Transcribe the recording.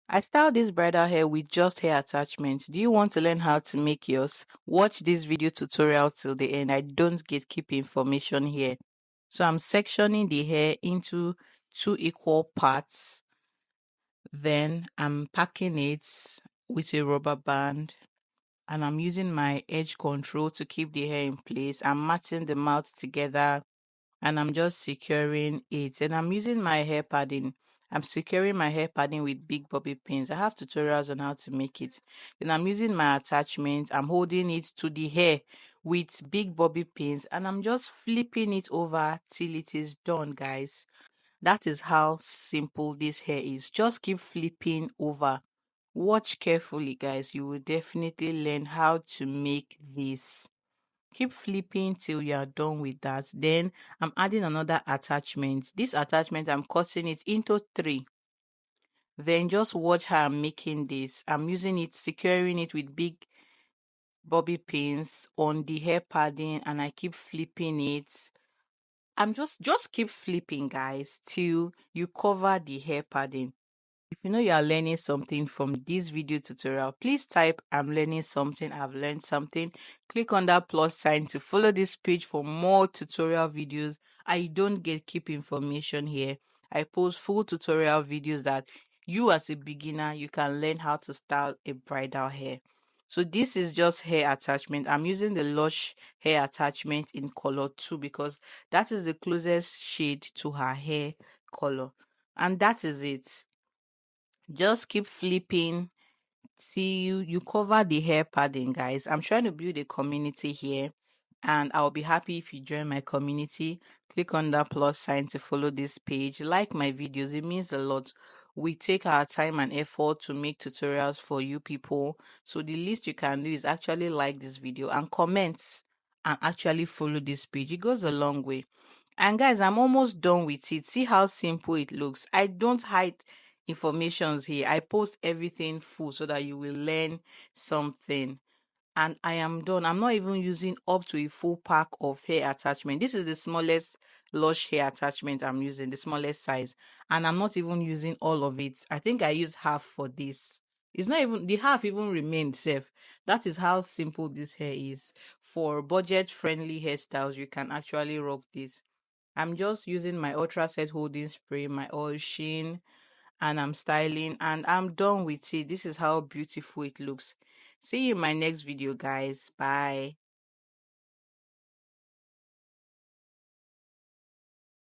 I style this bridal hair with just hair attachment. Do you want to learn how to make yours? Watch this video tutorial till the end. I don't gatekeep information here. So I'm sectioning the hair into two equal parts. Then I'm packing it with a rubber band and I'm using my edge control to keep the hair in place. I'm matting the mouth together and I'm just securing it. And I'm using my hair padding. I'm securing my hair padding with big bobby pins. I have tutorials on how to make it. Then I'm using my attachment. I'm holding it to the hair with big bobby pins and I'm just flipping it over till it is done, guys. That is how simple this hair is. Just keep flipping over. Watch carefully, guys. You will definitely learn how to make this. Keep flipping till you are done with that. Then I'm adding another attachment. This attachment, I'm cutting it into three. Then just watch how I'm making this. I'm using it, securing it with big bobby pins on the hair padding, and I keep flipping it. I'm just keep flipping, guys, till you cover the hair padding. If you know you are learning something from this video tutorial, please type I'm learning something, I've learned something. Click on that plus sign to follow this page for more tutorial videos. I don't keep information here. I post full tutorial videos that you as a beginner, you can learn how to style a bridal hair. So this is just hair attachment. I'm using the Lush hair attachment in color 2 because that is the closest shade to her hair color. And that is it. Just keep flipping till you cover the hair padding, guys. I'm trying to build a community here and I'll be happy if you join my community. Click on that plus sign to follow this page. Like my videos, it means a lot. We take our time and effort to make tutorials for you people, so the least you can do is actually like this video and comment and actually follow this page. It goes a long way. And guys, I'm almost done with it. See how simple it looks. I don't hide informations here. I post everything full so that you will learn something. And I am done. I'm not even using up to a full pack of hair attachment. This is the smallest Lush hair attachment I'm using, the smallest size. And I'm not even using all of it. I think I used half for this. It's not even, the half even remained safe. That is how simple this hair is. For budget friendly hairstyles, you can actually rock this. I'm just using my Ultra Set holding spray, my oil sheen, and I'm styling and I'm done with it. This is how beautiful it looks. See you in my next video, guys. Bye.